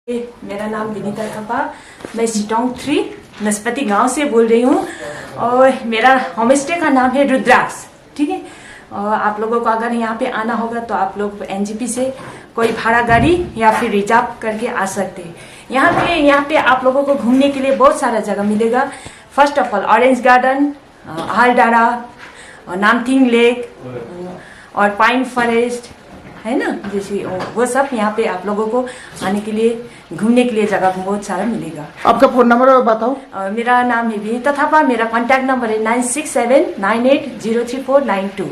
मेरा नाम विनीता थापा, मैं सिटोंग 3 नस्पति गांव से बोल रही हूँ और मेरा होम स्टे का नाम है रुद्राक्ष। ठीक है, और आप लोगों को अगर यहाँ पे आना होगा तो आप लोग एनजीपी से कोई भाड़ा गाड़ी या फिर रिजर्व करके आ सकते हैं। यहाँ पे आप लोगों को घूमने के लिए बहुत सारा जगह मिलेगा। First of all orange garden, हालडारा, नामथिंग लेक और पाइन फॉरेस्ट है ना, जैसे वो सब यहाँ पे आप लोगों को आने के लिए घूमने के लिए जगह बहुत सारा मिलेगा। आपका फोन नंबर बताओ। मेरा नाम है विनीता थापा, मेरा कॉन्टैक्ट नंबर है 9679803492।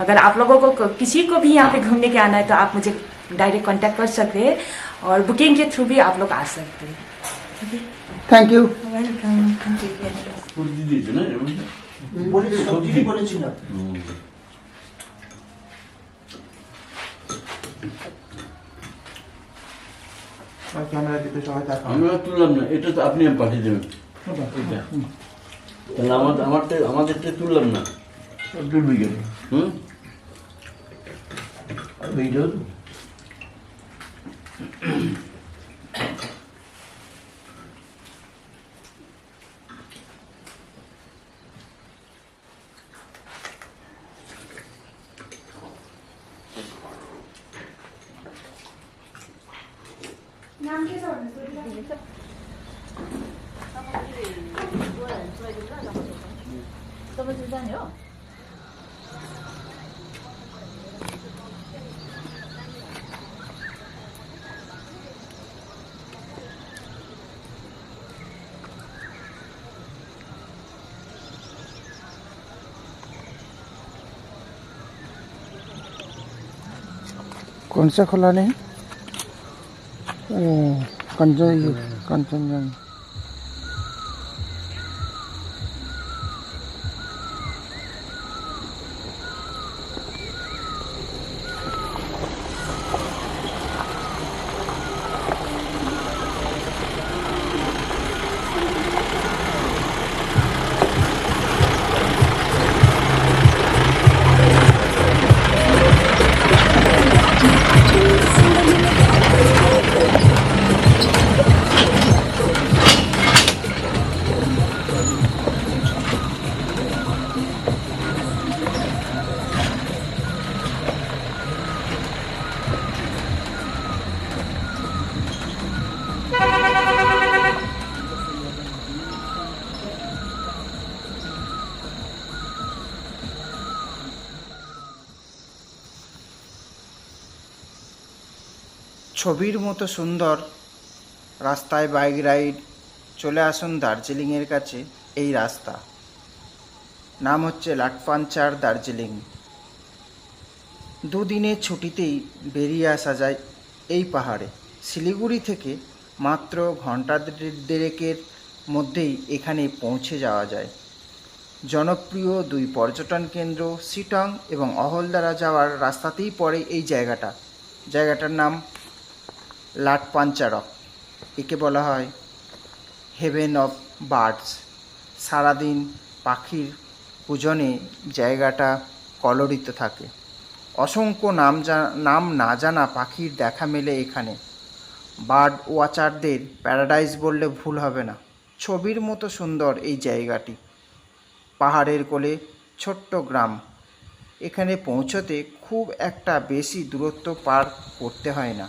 अगर आप लोगों को किसी को भी यहाँ पे घूमने के आना है तो आप मुझे डायरेक्ट कांटेक्ट कर सकते हैं और बुकिंग के थ्रू भी आप लोग आ सकते हैं। Thank you. वेलकम। ক্যামেরা দিতে সবাই দেখা আমরা তুললাম না, এটা তো আপনি পাঠিয়ে দেবেন। তাহলে আমাদেরটা তুললাম না, তুলবি গেল ভিডিও नाम के कौन सा खुला नहीं? कंचनजंगा। ছবির মতো সুন্দর রাস্তায় বাইক রাইড। চলে আসুন দার্জিলিংয়ের কাছে। এই রাস্তা নাম হচ্ছে লাটপাঞ্চার দার্জিলিং। দুদিনের ছুটিতেই বেরিয়ে আসা যায় এই পাহাড়ে। শিলিগুড়ি থেকে মাত্র ঘন্টা দেড়েকের মধ্যেই এখানে পৌঁছে যাওয়া যায়। জনপ্রিয় দুই পর্যটন কেন্দ্র সিটং এবং অহলদারা যাওয়ার রাস্তাতেই পড়ে এই জায়গাটার নাম লাটপাঞ্চারক। একে বলা হয় হেভেন অফ বার্ডস। সারাদিন পাখির পূজনে জায়গাটা কলরিত থাকে। অসংখ্য নাম না জানা পাখির দেখা মেলে এখানে। বার্ড ওয়াচারদের প্যারাডাইস বললে ভুল হবে না। ছবির মতো সুন্দর এই জায়গাটি। পাহাড়ের কোলে ছোট্ট গ্রাম। এখানে পৌঁছতে খুব একটা বেশি দূরত্ব পার করতে হয় না।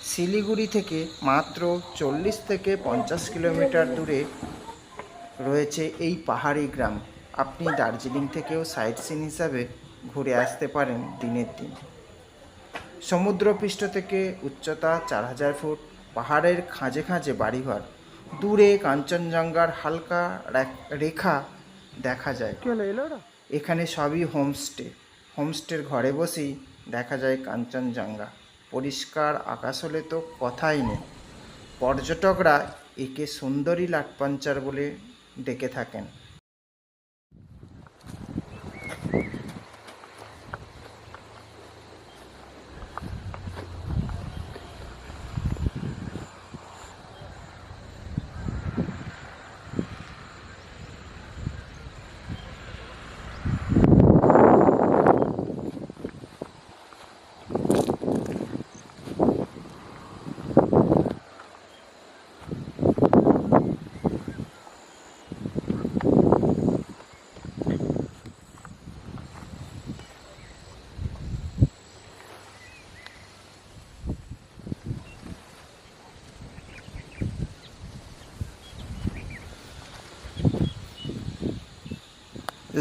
শিলিগুড়ি থেকে মাত্র 40 থেকে 50 কিলোমিটার দূরে রয়েছে এই পাহাড়ি গ্রাম। আপনি দার্জিলিং থেকেও সাইট সিন হিসাবে ঘুরে আসতে পারেন দিনের দিন। সমুদ্রপৃষ্ঠ থেকে উচ্চতা 4000 ফুট। পাহাড়ের খাঁজে খাঁজে বাড়িঘর। দূরে কাঞ্চনজঙ্ঘার হালকা রেখা দেখা যায়। এখানে সবই হোমস্টের ঘরে বসেই দেখা যায় কাঞ্চনজঙ্ঘা। পরিষ্কার আকাশ হলে তো কথাই নেই। পর্যটকরা একে সুন্দরী লাটপাঞ্চার বলে ডেকে থাকেন।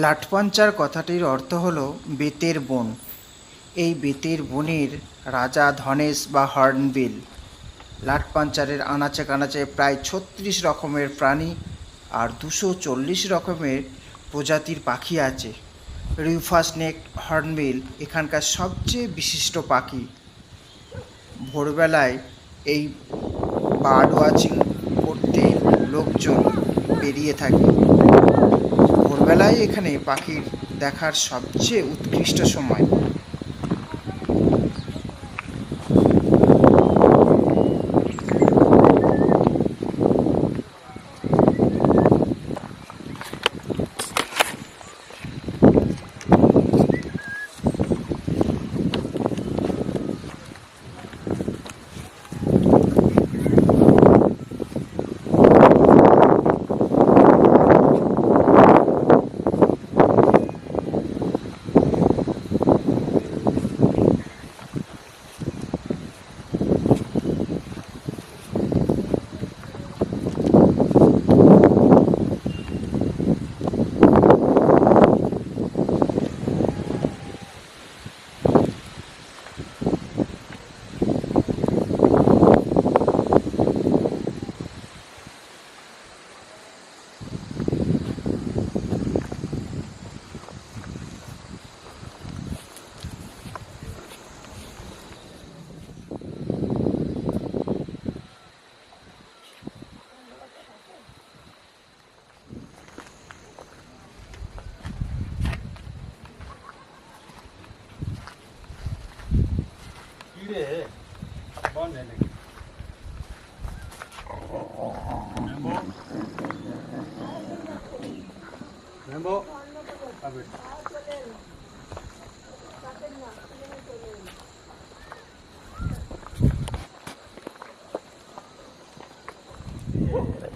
লাটপাঞ্চার কথাটির অর্থ হল বেতের বন। এই বেতের বনের রাজা ধনেশ বা হর্নবিল। লাটপাঞ্চারের আনাচে কানাচে প্রায় 36 রকমের প্রাণী আর 240 রকমের প্রজাতির পাখি আছে। রিউফাস নেক হর্নবিল এখানকার সবচেয়ে বিশিষ্ট পাখি। ভোরবেলায় এই বার্ড ওয়াচিং করতে লোকজন বেরিয়ে থাকে। ভোরবেলায় এখানে পাখির দেখার সবচেয়ে উৎকৃষ্ট সময়।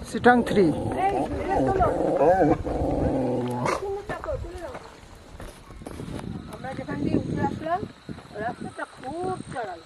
সিটাং 3। আমরা যেখান দিয়ে উঠে আসলাম রাস্তাটা খুব চড়াল।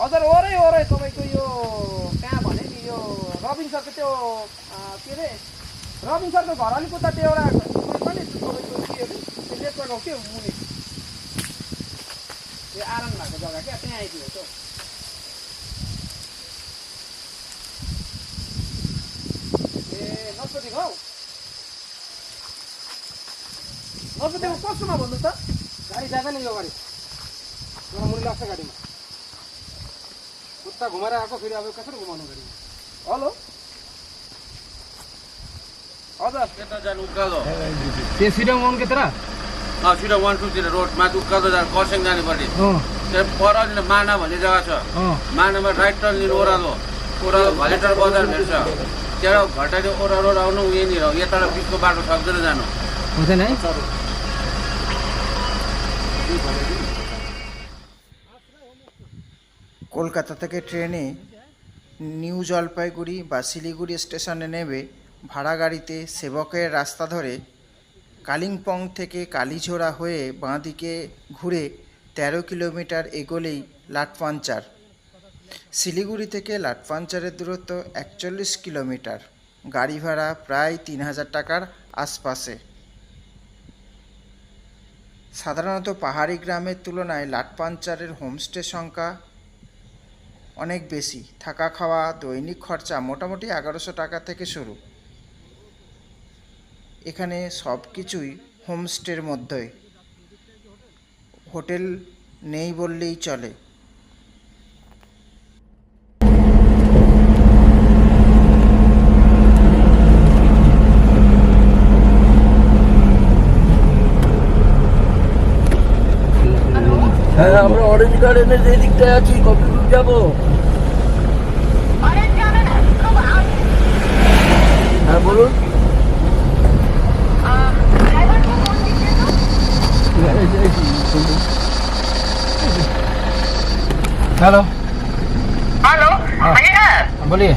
हजुर वरै तपाईँको यो कहाँ भने नि यो रबिन सरको त्यो के अरे रबिन सरको घर अलिक उता त्यो एउटा पनि तपाईँको के अरे त्यो नेटवर्क हो के मुनि त्यो आराम भएको जग्गा क्या त्यहाँ आइपुग्यो त ए नसोधेको हौ अब त्यो कस्तोमा भन्नु त गाडी जाँदैन यो गाडी मलाई मुनि लाग्छ गाडीमा कुत्ता घुमाएर आएको फेरि अब कसरी घुमाउनु गाडी हेलो हजुर त्यता जानु उकालो त्यो सिडम वन के तर सिधै 1 2 तिर रोड माथि उकालो जानु कर्सियङ जानु पर्ने त्यहाँ पर माना भन्ने जग्गा छ मानामा राइट टर्न लिनु ओह्रालो भलेटर बजार भेट्छ त्यहाँ घटाइदियो ओह्रालो आउनु यहीँनिर हो यता बिचको बाटो सक्दैन जानु हुँदैन है কলকাতা থেকে ট্রেনে নিউ জলপাইগুড়ি বা শিলিগুড়ি স্টেশনে নেমে ভাড়া গাড়িতে সেবকের রাস্তা ধরে কালিম্পং থেকে কালীঝোড়া হয়ে বাঁদিকে ঘুরে 13 কিলোমিটার এগোলেই লাটপাঞ্চার। শিলিগুড়ি থেকে লাটপাঞ্চারের দূরত্ব 41 কিলোমিটার। গাড়ি ভাড়া প্রায় 3000 টাকার আশপাশে। সাধারণত পাহাড়ি গ্রামের তুলনায় লাটপাঞ্চারের হোমস্টে সংখ্যা অনেক বেশি। থাকা খাওয়া দৈনিক খরচা মোটামুটি 1100 টাকা থেকে শুরু। এখানে সব কিছুই হোমস্টের মধ্যে, হোটেল নেই বললেই চলে। হ্যাঁ আমরা অরেঞ্জ গার্ডেনের যে দিকটায় আছি কত দূর যাবো হ্যাঁ বলুন हेलो हेलो भैया बोलिए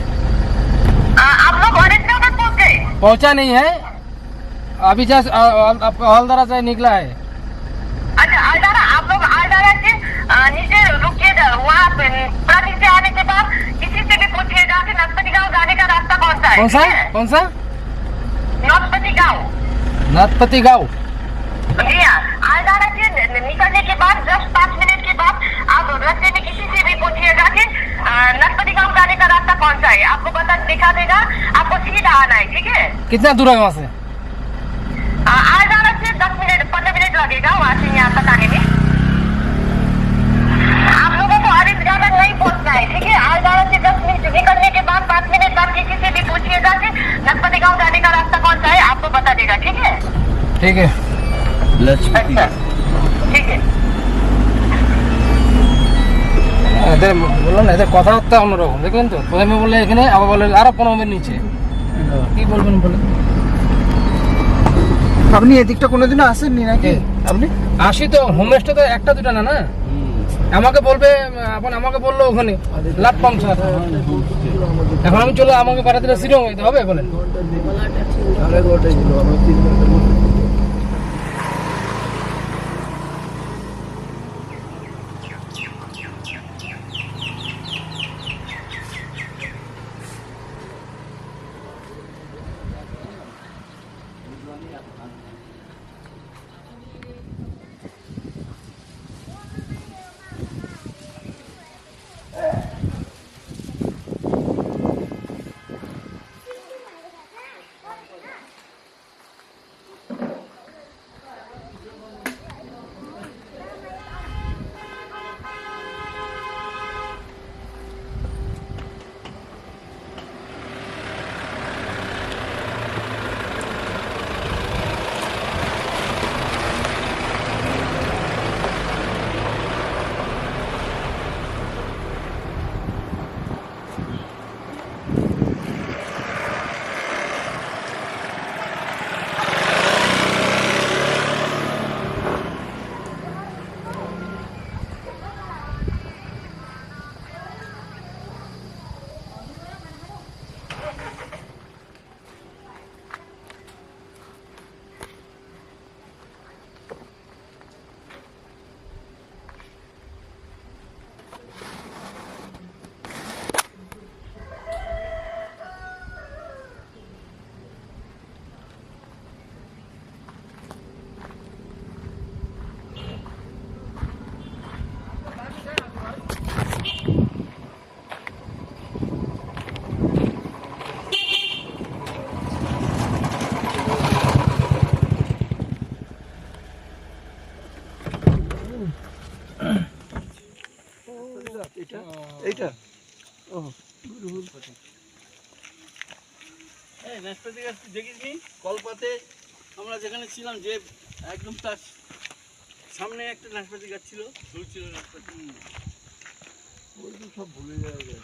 आप लोग ऑरेंज गार्डन पहुंच गए? पहुंचा नहीं है अभी जस्ट हल्दारा से निकला है अच्छा आलदारा आप लोग आलदारा के नीचे रुकिएगा वहाँ पे प्राचीन से आने के बाद किसी से भी पूछिएगा कि नरपति गाँव जाने का रास्ता कौन सा है कौन सा नरपति गाँव नाथपति गाँव जी हाँ आलदारा से निकलने के बाद जस्ट 5 मिनट के बाद आप रास्ते में किसी से भी पूछिएगा कि नरपति गाँव जाने का रास्ता कौन सा है आपको बता दिखा देगा आपको सीधा आना है ठीक है कितना दूर है वहाँ से आलदारा से 10 मिनट 15 मिनट लगेगा वहाँ से यहाँ तक आने में आप लोगों को ऑरेंज गार्डन नहीं पहुँचना है ठीक है आलदारा से 10 मिनट निकलने के बाद 5 मिनट बाद किसी से भी पूछिएगा कि नरपति गाँव जाने का रास्ता कौन सा है आपको बता देगा ठीक है ठीक है अच्छा ठीक है এদের বললাম না এদের কথাবার্তা অন্যরকম দেখলেন তো প্রথমে বললে এখানে আবার বলে আরো 15 মিনিট নিচে কি বলবেন বলে আপনি এদিকটা কোনোদিনও আসেননি নাকি? আপনি আসি তো হোমস্টে তো একটা দুটা না না আমাকে বলবে এখন আমাকে বললো ওখানে লাট পাঞ্চার এখন আমি চলে আমাকে পাঠাতে সিরং হইতে হবে বলেন এই নাশপাতি গাছ দেখিসনি কলপাতে আমরা যেখানে ছিলাম যে একদম তার সামনে একটা নাশপাতি গাছ ছিল ঝুলছিল নাশপাতি। ওই তো সব ভুলে যাওয়া যায়।